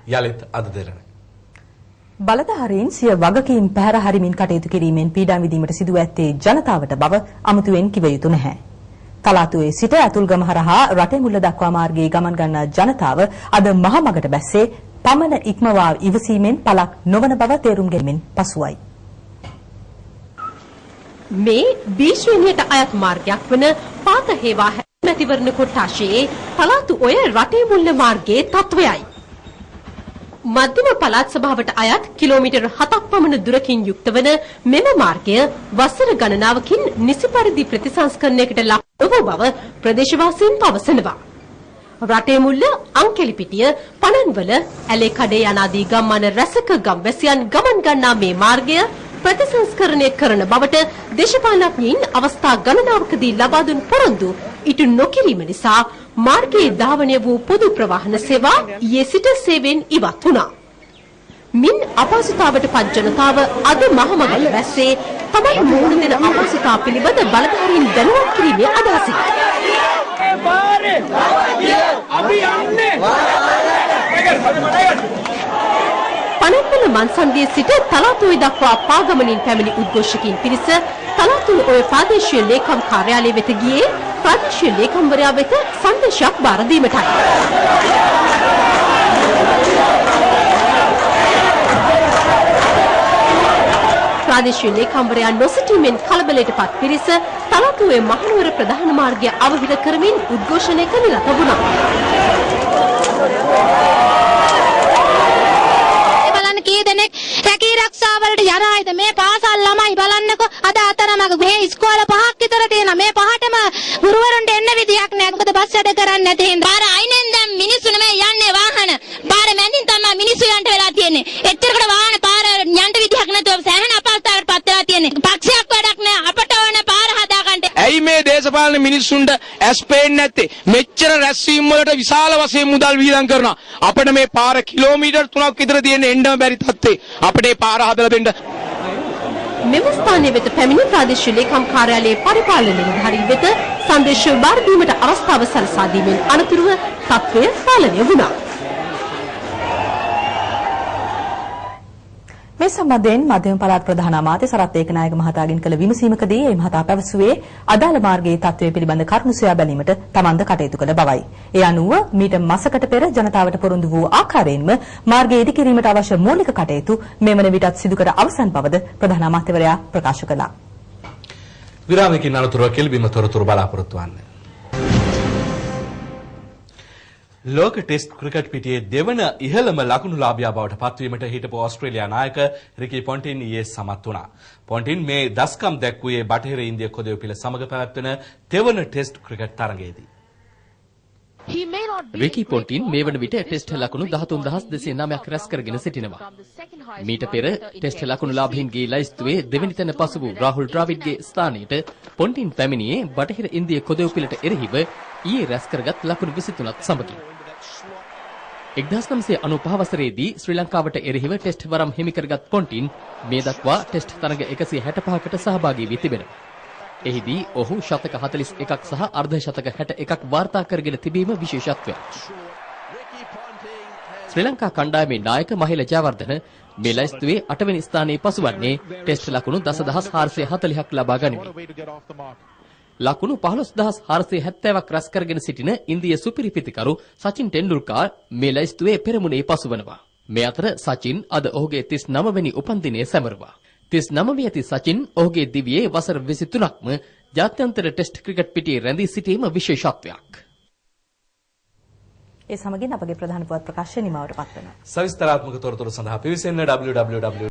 යලිත් අද දෙරණ. බලධාරීන් සිය වගකීම් පැහැර හරිමින් කටයුතු කිරීමෙන් පීඩා විඳීමට සිදුව ඇත්තේ ජනතාවට බව අමුතුවෙන් කිව යුතු නැහැ. තලාතුවේ සිට අතුල්ගම හරහා රටේ මුල්ල දක්වා මාර්ගයේ ගමන් ගන්නා ජනතාව අද මහමගට බැස්සේ පමණ ඉක්මවා ඉවසීමෙන් පළක් නොවන බව තේරුම් ගැනීමෙන් පසුවයි. මේ බීශ්‍රේණියට අයත් මාර්ගයක් වන පාත හේවා මැතිවරණ කොට්ටාශයේ පළාතු ඔය රටේ මුල්ල මාර්ගයේ තත්වයයි. මධ්‍යම පළාත් සභාවට අයත් කිලෝමීටර් 7ක් පමණ දුරකින් යුක්ත වන මෙම මාර්ගය වසර ගණනාවකින් නිසි පරිදි ප්‍රතිසංස්කරණයකට ලක් නොවූ බව ප්‍රදේශවාසීන් පවසනවා. රටේ මුල්ල අංකෙලිපිටිය පණන්වල ඇලේ කඩේ යනාදී ගම්මාන රැසක ගම්වැසියන් ගමන් ගන්නා මේ මාර්ගය ප්‍රතිසංස්කරණය කරන බවට දේශපාලනඥයින් අවස්ථා ගණනාවකදී ලබා දුන් පොරොන්දු ඉටු නොකිරීම නිසා මාර්ගයේ ධාවනය වූ පොදු ප්‍රවාහන සේවා ඊයේ සිට සේවයෙන් ඉවත් වුණා. මින් අපහසුතාවට පත් ජනතාව අද මහමගට බැස්සේ තමයි මුහුණ දෙන අපහසුතාව පිළිබඳ බලධාරීන් දැනුවත් කිරීමේ අදහසින්. පණන්වල මන්සන්දියේ සිට තලාතුවේ දක්වා පාගමනින් පැමිණි උද්ඝෝෂකයින් පිරිස තලාතුවේ ඔය ප්‍රාදේශීය ලේකම් කාර්යාලය වෙත ගියේ ප්‍රාදේශීය ලේකම්වරයා වෙත සංදේශයක් බාර දීමටයි. ප්‍රාදේශීය ලේකම්වරයා නොසිටීමෙන් කලබලයටපත් පිරිස තලාතුවේ මහනුවර ප්‍රධාන මාර්ගය අවහිර කරමින් උද්ඝෝෂණය කළා තිබුණා. කී දෙනෙක් රැකී ආරක්ෂා වලට යනායිද මේ පාසල් ළමයි බලන්නකො අද අතරමඟ මේ ඉස්කෝල පහක් විතර තියෙනවා මේ පහටම ගුරුවරුන්ට එන්න විදියක් නැහැ මොකද බස් වැඩ කරන්නේ නැති හින්දා බාර අයිනෙන් දැන් මිනිස්සු නෙමෙයි යන්නේ වාහන බාර මැදින් තමයි මිනිස්සු යන්න වෙලා තියෙන්නේ එච්චරකට වාහන පාර යන්න විදියක් නැතුව සෑහෙන අපහසුතාවකට පත් වෙලා තියෙන්නේ පක්ෂයක් වැඩක් නැහැ අපට ඕන පාර හදාගන්න ඇයි මේ දේශපාලන මිනිස්සුන්ට ඇස් පේන්නේ නැත්තේ මෙච්චර රැස්වීම් වලට විශාල වශයෙන් මුදල් වියදම් කරනවා අපිට මේ පාර කිලෝමීටර් 3ක් විතර තියෙන එන්නම බැරි තත්ත්වේ අපිට මේ පාර හදලා දෙන්න මෙම ස්ථානයේ වෙත පැමිණි ප්‍රාදේශීය ලේකම් කාර්යාලයේ පරිපාලන නිලධාරීන් වෙත සංදේශ බාර දීමට අවස්ථාව සලසා දීමෙන් අනතුරුව තත්ත්වය පාලනය වුණා. මේ සම්බන්ධයෙන් මධ්‍යම පළාත් ප්‍රධාන අමාත්‍ය සරත් ඒකනායක මහතාගෙන් කළ විමසීමකදී ඒ මහතා පැවසුවේ අදාළ මාර්ගයේ තත්ත්වය පිළිබඳ කරුණු සොයා බැලීමට තමන්ද කටයුතු කළ බවයි. ඒ අනුව මීට මාසකට පෙර ජනතාවට පොරොන්දු වූ ආකාරයෙන්ම මාර්ගය ඉදි කිරීමට අවශ්‍ය මූලික කටයුතු මෙවන විටත් සිදු කර අවසන් බවද ප්‍රධාන අමාත්‍යවරයා ප්‍රකාශ කළා. විරාමයකින් අනතුරුව කෙලිබිම තොරතුරු බලාපොරොත්තු වන්න. ලෝක ටෙස්ට් ක්‍රිකට් පිටියේ දෙවන ඉහළම ලකුණුලාභියා බවට පත්වීමට හිටපු ඕස්ට්‍රේලියා නායක රිකි පොන්ටින් ඊයේ සමත් වුණා. පොන්ටින් මේ දස්කම් දැක්වුවේ බටහිර ඉන්දිය කොදෙව්පිල සමග පැවැත්වෙන තෙවන ටෙස්ට් ක්‍රිකට් තරගයේදී. රිකි පොන්ටින් මේ වන විට ටෙස්ට් ලකුණු 13209ක් රැස් කරගෙන සිටිනවා. මීට පෙර ටෙස්ට් ලකුණුලාභීන්ගේ ලයිස්තුවේ දෙවෙනි තැන පසු වූ රාහුල් ද්‍රාවිඩ්ගේ ස්ථානයට පොන්ටින් පැමිණියේ බටහිර ඉන්දිය කොදෙව්පිලට එරෙහිව ඊයේ රැස් කරගත් ලකුණු 23ක් සමගින්. 1995 වසරේදී ශ්‍රී ලංකාවට එරෙහිව ටෙස්ට් වරම් හිමි කරගත් පොන්ටින් මේ දක්වා ටෙස්ට් තරඟ 165කට සහභාගී වී තිබෙනවා. එහිදී ඔහු ශතක 41ක් සහ අර්ධ ශතක 61ක් වාර්තා කරගෙන තිබීම විශේෂත්වයක්. ශ්‍රී ලංකා කණ්ඩායමේ නායක මහිල ජයවර්ධන මේ ලයිස්තුවේ 8 වෙනි ස්ථානයේ පසුවන්නේ ටෙස්ට් ලකුණු 10440ක් ලබා ගනිමින්. ලකුණු 15470ක් රැස් කරගෙන සිටින ඉන්දිය සුපිරි පිතිකරු සචින් ටෙන්ඩුල්කර් මේ ලයිස්තුවේ පෙරමුණේ පසුවනවා. මේ අතර සචින් අද ඔහුගේ 39 වෙනි උපන්දිනය සැමරුවා. 39 ඇති සචින් ඔහුගේ දිවියේ වසර 23ක්ම ජාත්‍යන්තර ටෙස්ට් ක්‍රිකට් පිටියේ රැඳී සිටීම විශේෂත්වයක්. ඒ සමගින් අපගේ ප්‍රධාන පුවත් ප්‍රකාශය නිමවට පත් වෙනවා. සවිස්තරාත්මක තොරතුරු සඳහා පිවිසෙන්න www